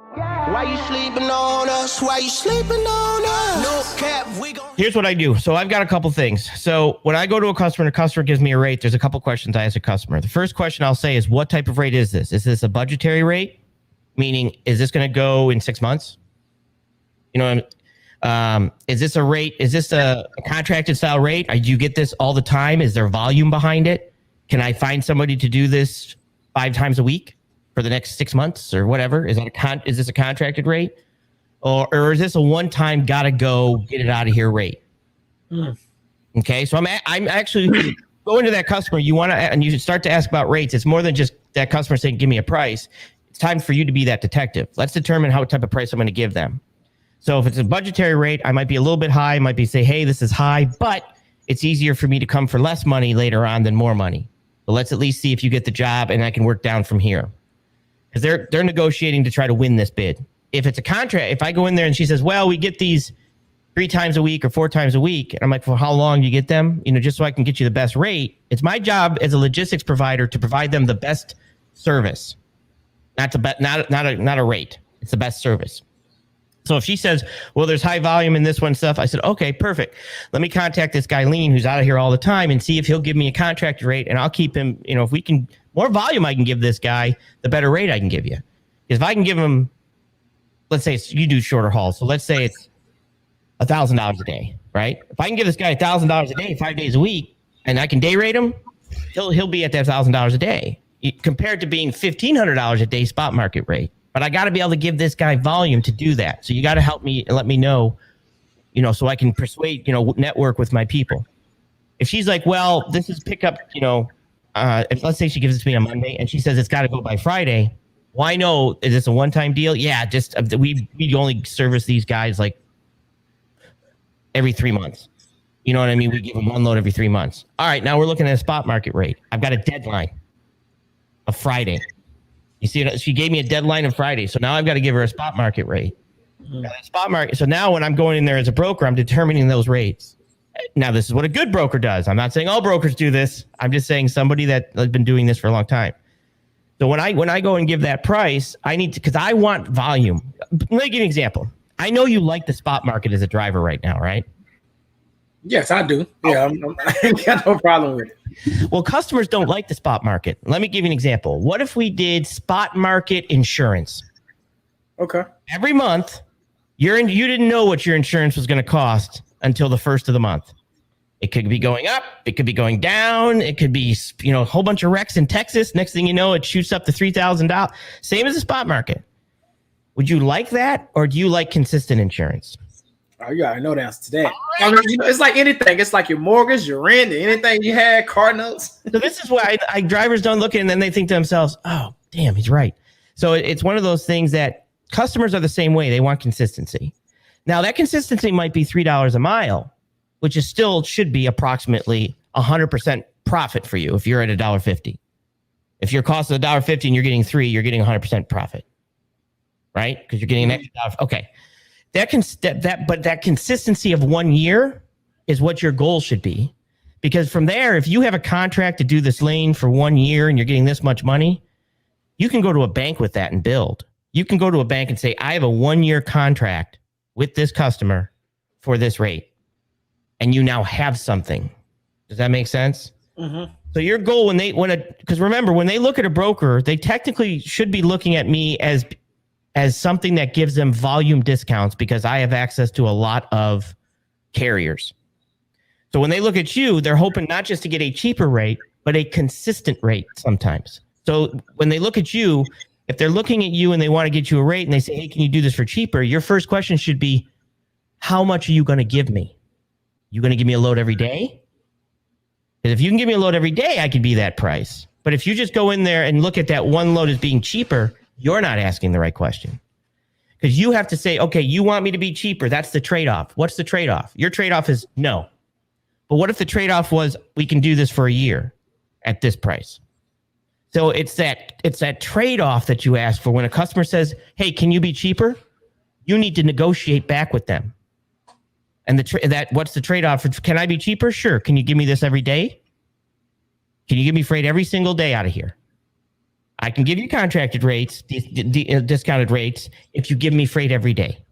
Why you sleeping on us? Why you sleeping on us? No cap, we gon' Here's what I do. So I've got a couple things. So when I go to a customer and a customer gives me a rate, there's a couple questions I ask a customer. The first question I'll say is, what type of rate is this? Is this a budgetary rate? Meaning, is this going to go in 6 months? You know, is this a rate? Is this a contracted style rate? Do you get this all the time? Is there volume behind it? Can I find somebody to do this 5 times a week for the next 6 months or whatever? Is this a contracted rate? Or is this a one-time gotta go get it out of here rate? Okay, so I'm actually going to that customer. You want to, and you start to ask about rates. It's more than just that customer saying, "Give me a price." It's time for you to be that detective. Let's determine what type of price I'm going to give them. So if it's a budgetary rate, I might be a little bit high. I might be say, "Hey, this is high," but it's easier for me to come for less money later on than more money. So let's at least see if you get the job, and I can work down from here, because they're negotiating to try to win this bid. If it's a contract, if I go in there and she says, "Well, we get these 3 times a week or 4 times a week," and I'm like, "For how long do you get them? You know, just so I can get you the best rate." It's my job as a logistics provider to provide them the best service, not a rate. It's the best service. So if she says, "Well, there's high volume in this one stuff," I said, "Okay, perfect. Let me contact this guy Lean, who's out of here all the time, and see if he'll give me a contract rate, and I'll keep him. You know, if we can more volume, I can give this guy, the better rate I can give you. If I can give him, let's say you do shorter hauls, so let's say it's $1,000 a day, right? If I can give this guy $1,000 a day, 5 days a week, and I can day rate him, he'll be at that $1,000 a day, compared to being $1,500 a day spot market rate. But I got to be able to give this guy volume to do that. So you got to help me and let me know, you know, so I can persuade, you know, network with my people. If she's like, "Well, this is pickup, you know," if let's say she gives it to me on Monday and she says it's got to go by Friday. Well, I know, is this a one-time deal? Yeah, just we only service these guys like every 3 months. You know what I mean? We give them one load every 3 months. All right, now we're looking at a spot market rate. I've got a deadline of Friday. You see, she gave me a deadline of Friday, so now I've got to give her a spot market rate. Spot market. So now when I'm going in there as a broker, I'm determining those rates. Now, this is what a good broker does. I'm not saying all brokers do this. I'm just saying somebody that has been doing this for a long time. So when I go and give that price, I need to, because I want volume. Let me give you an example. I know you like the spot market as a driver right now, right? Yes, I do. Yeah, I ain't got no problem with it. Well, customers don't like the spot market. Let me give you an example. What if we did spot market insurance? Okay. Every month, you didn't know what your insurance was going to cost until the first of the month. It could be going up. It could be going down. It could be, you know, a whole bunch of wrecks in Texas. Next thing you know, it shoots up to $3,000. Same as the spot market. Would you like that, or do you like consistent insurance? Oh, you already know the answer to that. I mean, you know, it's like anything. It's like your mortgage, your rent, anything you had, car notes. So this is why I drivers don't look at it and then they think to themselves, "Oh, damn, he's right." So it's one of those things that customers are the same way. They want consistency. Now, that consistency might be $3 a mile, which is still should be approximately 100% profit for you if you're at $1.50. If your cost is $1.50 and you're getting $3, you're getting 100% profit, right? Because you're getting an extra $1. Okay. But that consistency of 1 year is what your goal should be. Because from there, if you have a contract to do this lane for 1 year and you're getting this much money, you can go to a bank with that and build. You can go to a bank and say, "I have a 1-year contract with this customer for this rate." And you now have something. Does that make sense? Mm-hmm. So your goal because remember, when they look at a broker, they technically should be looking at me as something that gives them volume discounts, because I have access to a lot of carriers. So when they look at you, they're hoping not just to get a cheaper rate, but a consistent rate sometimes. So when they look at you, if they're looking at you and they want to get you a rate and they say, "Hey, can you do this for cheaper?" Your first question should be, "How much are you going to give me? You going to give me a load every day?" Because if you can give me a load every day, I could be that price. But if you just go in there and look at that one load as being cheaper, you're not asking the right question. Because you have to say, "Okay, you want me to be cheaper. That's the trade-off. What's the trade-off?" Your trade-off is no. But what if the trade-off was, "We can do this for a year at this price"? So it's that trade-off that you ask for when a customer says, "Hey, can you be cheaper?" You need to negotiate back with them. And what's the trade-off? Can I be cheaper? Sure. Can you give me this every day? Can you give me freight every single day out of here? I can give you contracted rates, discounted rates, if you give me freight every day.